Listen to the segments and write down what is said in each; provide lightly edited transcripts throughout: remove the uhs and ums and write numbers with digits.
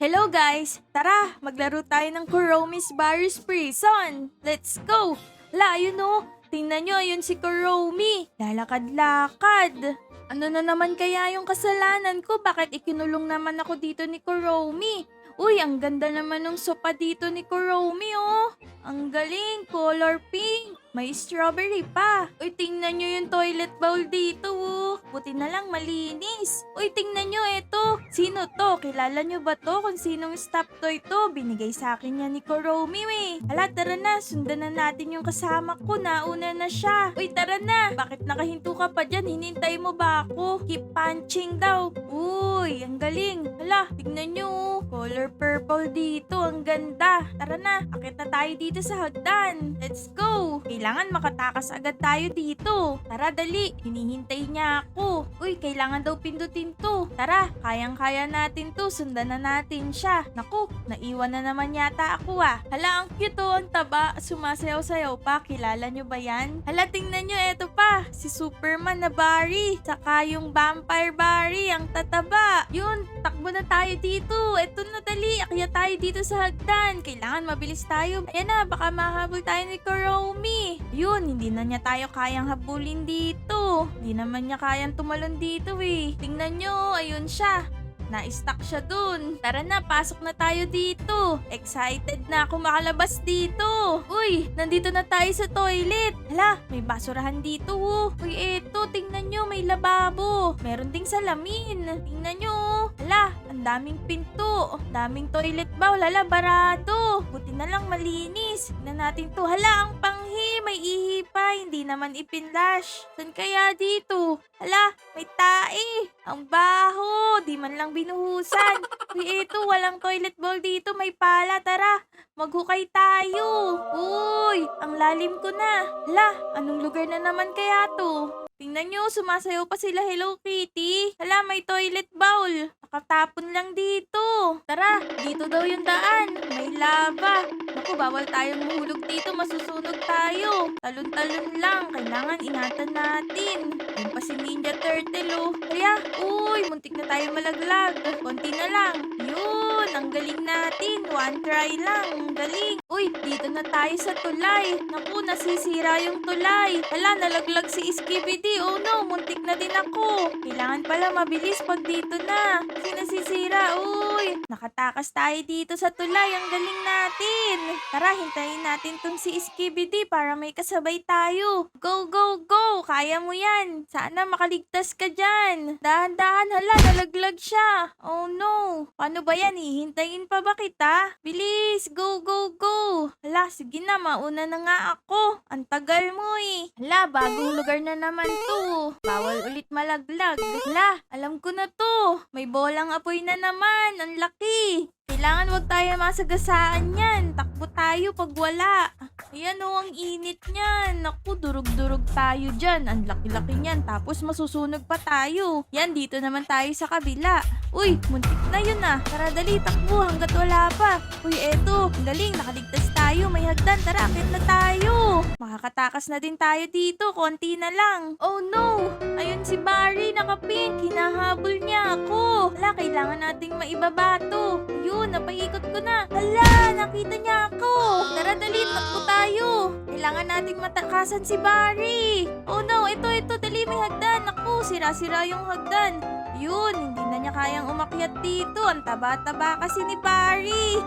Hello guys! Tara, maglaro tayo ng Kuromi's Barriers Prison! Let's go! Hala, ayun o! Tingnan nyo, ayun si Kuromi! Lalakad-lakad! Ano na naman kaya yung kasalanan ko? Bakit ikinulong naman ako dito ni Kuromi? Uy, ang ganda naman ng sopa dito ni Kuromi oh! Ang galing! Color pink! May strawberry pa! Uy, tingnan nyo yung toilet bowl dito oh! Buti na lang malinis! Uy, tingnan nyo eto! Sino to? Kilala nyo ba to? Kung sinong stop toy to? Binigay sa akin yan ni Kuromi eh! Hala, tara na! Sundan na natin yung kasama ko! Nauna na siya! Uy, tara na! Bakit nakahinto ka pa dyan? Hinintay mo ba ako? Keep punching daw! Uy, ang galing! Hala, tingnan nyo oh! Color purple dito! Ang ganda! Tara na! Akit na tayo dito sa hagdan! Let's go! Kailangan makatakas agad tayo dito. Tara, dali. Hinihintay niya ako. Uy, kailangan daw pindutin to. Tara, kayang-kaya natin to. Sundan na natin siya. Naku, naiwan na naman yata ako ah. Hala, ang cute oh, ang taba. Sumasayaw-sayaw pa. Kilala nyo ba yan? Hala, tingnan nyo, eto pa. Si Superman na Barry. Saka yung Vampire Barry, ang tataba. Yun, takbo na tayo dito. Eto na, dali. Akyat tayo dito sa hagdan. Kailangan mabilis tayo. Ayan na, baka mahabol tayo ni Kuromi. Yun, hindi na niya tayo kayang habulin dito. Hindi naman niya kayang tumalon dito eh. Tingnan nyo, ayun siya. Na-stuck siya dun. Tara na, pasok na tayo dito. Excited na ako makalabas dito. Uy, nandito na tayo sa toilet. Hala, may basurahan dito oh. Uy, eto, tingnan nyo, may lababo. Meron ding salamin. Tingnan nyo oh. Hala, ang daming pinto. Daming toilet bowl. Hala, barado. Buti na lang malinis. Tingnan natin to. Hala, ang panghi. May ihi pa. Hindi naman ipinlash. Saan kaya dito? Hala, may tae. Ang baho. Di man lang binuhusan. Uy, eto, walang toilet bowl dito. May pala. Tara, maghukay tayo. Uy, ang lalim ko na. Hala, anong lugar na naman kaya to? Tingnan nyo, sumasayaw pa sila Hello Kitty. Hala, may toilet bowl. Nakatapon lang dito. Tara, dito daw yung daan. May lava. Naku, bawal tayong mahulog dito. Masusunog tayo. Talon-talon lang. Kailangan ingatan natin. Yung pa si Ninja Turtle oh. Kaya, uy, muntik na tayo malaglag. Konti na lang. Yun, ang galing natin. One try lang. Ang galing. Uy, dito na tayo sa tulay. Naku, nasisira yung tulay. Hala, nalaglag si Skibidi. Oh no, muntik na din ako. Kailangan pala mabilis pag dito na. Kasi nasisira. Uy, nakatakas tayo dito sa tulay. Ang galing natin. Tara, hintayin natin tong si Skibidi para may kasabay tayo. Go, go, go. Kaya mo yan. Sana makaligtas ka dyan. Dahan-dahan, hala, nalaglag siya. Oh no. Paano ba yan? Hihintayin pa ba kita? Bilis, go, go, go. Hala, sige na, mauna na nga ako. Ang tagal mo eh. Hala, bagong lugar na naman to. Bawal ulit malaglag. Hala, alam ko na to. May bolang apoy na naman. Ang laki. Kailangan wag tayo masagasaan yan. Takbo tayo pag wala. Ayan o, ang init niyan. Naku, durug-durug tayo dyan. Ang laki-laki niyan. Tapos masusunog pa tayo. Yan, dito naman tayo sa kabila. Uy, muntik na yun ah. Tara, dali, takbo hanggat wala pa. Uy, eto. Ang galing, nakaligtas tayo. May hagdan. Tara, akit na tayo. Makakatakas na din tayo dito. Konti na lang. Oh no! Ayun si Barry, nakapink. Hinahabol niya ako. Hala, kailangan nating maibaba to. Yun, napaikot ko na. Hala, nakita niya ako. Tara, dali, takbo tayo. Kailangan nating matakasan si Barry. Oh no, ito, dali, may hagdan. Naku, sira-sira yung hagdan. Yun, hindi na niya kayang umakyat dito. Ang taba-taba kasi ni Barry.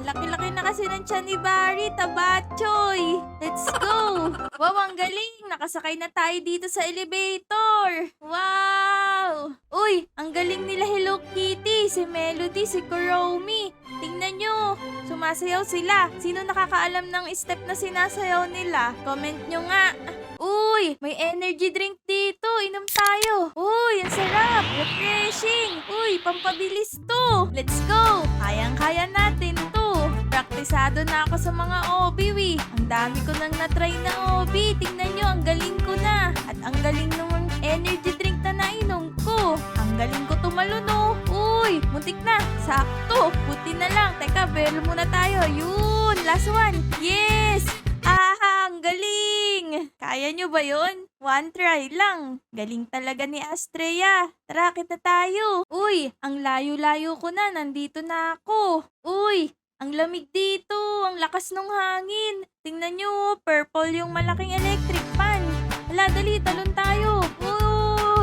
Laki-laki na kasi ng tiyan ni Barry, tabachoy. Let's go! Wow, ang galing! Nakasakay na tayo dito sa elevator. Wow! Uy, ang galing nila Hello Kitty, si Melody, si Kuromi. Tingnan nyo, sumasayaw sila. Sino nakakaalam ng step na sinasayaw nila? Comment nyo nga. Uy, may energy drink dito. Inom tayo. Uy, ang sarap. Refreshing. Uy, pampabilis to. Let's go. Kayang-kaya natin to. Praktisado na ako sa mga obi. Ang dami ko nang na-try na obi. Tingnan nyo, ang galing ko na. At ang galing ng energy drink na nainom ko. Ang galing ko tumalon oh. Uy, muntik na. Sakto. Buti na lang. Teka, belo muna tayo. Yun, last one. Yes! Aha, ang galing! Kaya nyo ba yun? One try lang. Galing talaga ni Astrea. Tara, kita tayo. Uy, ang layo-layo ko na. Nandito na ako. Uy, ang lamig dito. Ang lakas ng hangin. Tingnan nyo, purple yung malaking electric fan. Hala, dali, talon tayo.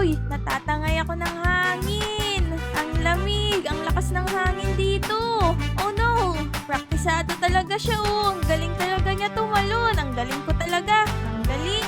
Uy, natatangay ako ng hangin. Ang lamig. Ang lakas ng hangin dito. Oh no, praktisado talaga siya. Oh, ang galing talaga niya tumalon. Ang galing ko talaga. Ang galing.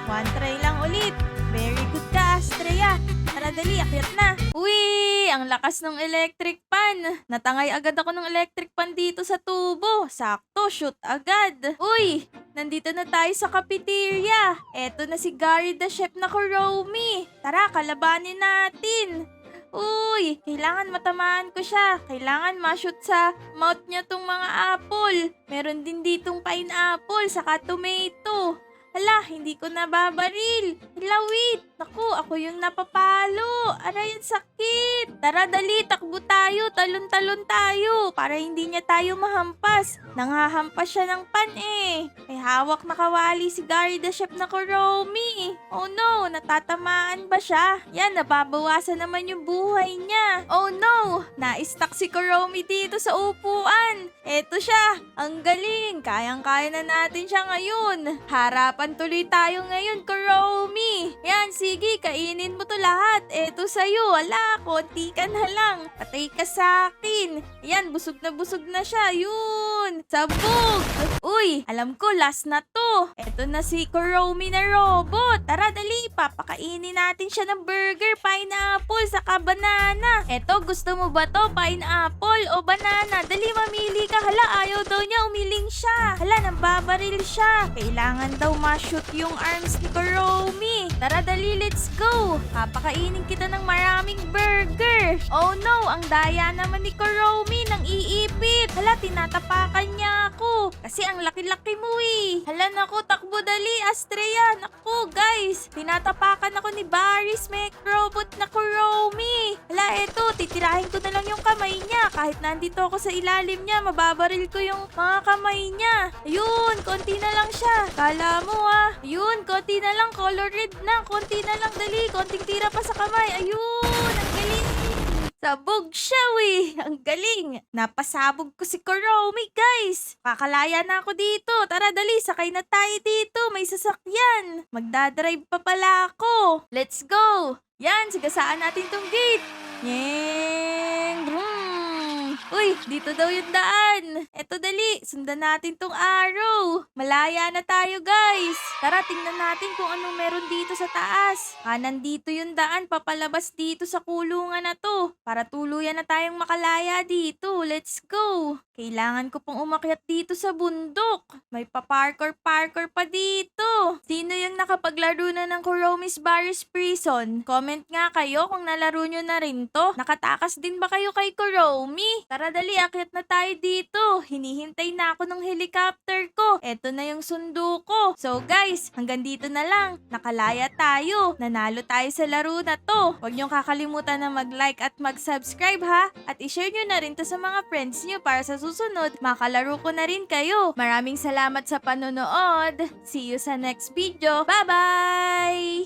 One try lang ulit. Very good ka, Astrea. Tara dali, akyat na. Uy, ang lakas ng electric fan. Natangay agad ako ng electric fan dito sa tubo. Sakto, shoot agad. Uy, nandito na tayo sa cafeteria. Eto na si Gary the chef na Kuromi. Tara, kalabanin natin. Uy, kailangan matamaan ko siya. Kailangan ma-shoot sa mouth niya tong mga apple. Meron din ditong pineapple, saka tomato. Hala, hindi ko nababaril. Hala, wait. Naku, ako yung napapalo. Aray, ang sakit. Tara, dali, takbo tayo. Talon-talon tayo. Para hindi niya tayo mahampas. Nanghahampas siya ng pan eh. May hawak na kawali si Gary the chef na Kuromi. Oh no, natatamaan ba siya? Yan, nababawasan naman yung buhay niya. Oh no, na-stuck si Kuromi dito sa upuan. Eto siya, ang galing. Kayang-kaya na natin siya ngayon. Harapan tuloy tayo ngayon, Kuromi. Yan, sige, kainin mo to lahat. Eto sa'yo, ala, konti ka na lang. Patay ka sa akin. Yan, busog na siya. Yun, sabog. Uy, alam ko, last na to. Eto na si Kuromi na robot. Tara, dali, papakainin natin siya ng burger, pineapple, saka banana. Eto, gusto mo ba to, pineapple o banana? Dali, mamili ka. Hala, ayaw daw niya, umiling siya. Hala, nambabaril siya. Kailangan daw ma-shoot yung arms ni Kuromi. Tara, dali, let's go. Papakainin kita ng maraming burger. Oh no, ang daya naman ni Kuromi nang iipit. Hala, tinatapakan niya ako. Kasi ang laki-laki mo eh. Hala, naku, takbo dali, Astrea. Naku, guys, tinatapakan ako ni Barry's Mech Robot na Kuromi. Hala, eto, titirahin ko na lang yung kamay niya. Kahit nandito ako sa ilalim niya, mababaril ko yung mga kamay niya. Ayun, konti na lang siya. Kala mo ah. Ayun, konti na lang, color red na. Konti na lang, dali. Konting tira pa sa kamay. Ayun, ang galing. Sabog siya eh. Ang galing. Napasabog ko si Kuromi, guys. Kakalaya na ako dito. Tara, dali. Sakay na tayo dito. May sasakyan. Magdadrive pa pala ako. Let's go. Yan, sigasaan natin tong gate. Yeng. Uy, dito daw yung daan. Eto, dali. Sundan natin tong arrow. Malaya na tayo, guys. Tara, tingnan natin kung anong meron dito sa taas. Nandito yung daan papalabas dito sa kulungan na to. Para tuluyan na tayong makalaya dito. Let's go. Kailangan ko pong umakyat dito sa bundok. May pa-parkour-parkour pa dito. Sino yung nakapaglaro na ng Kuromi's Barry's Prison? Comment nga kayo kung nalaro nyo na rin to. Nakatakas din ba kayo kay Kuromi? Tara dali, akyat na tayo dito. Hinihintay na ako ng helicopter ko. Eto na yung sundo ko. So guys, hanggang dito na lang. Nakalaya tayo. Nanalo tayo sa laro na to. Huwag niyong kakalimutan na mag-like at mag-subscribe ha. At i-share nyo na rin to sa mga friends nyo para sa susunod, makalaro ko na rin kayo. Maraming salamat sa panonood. See you sa next video. Bye-bye!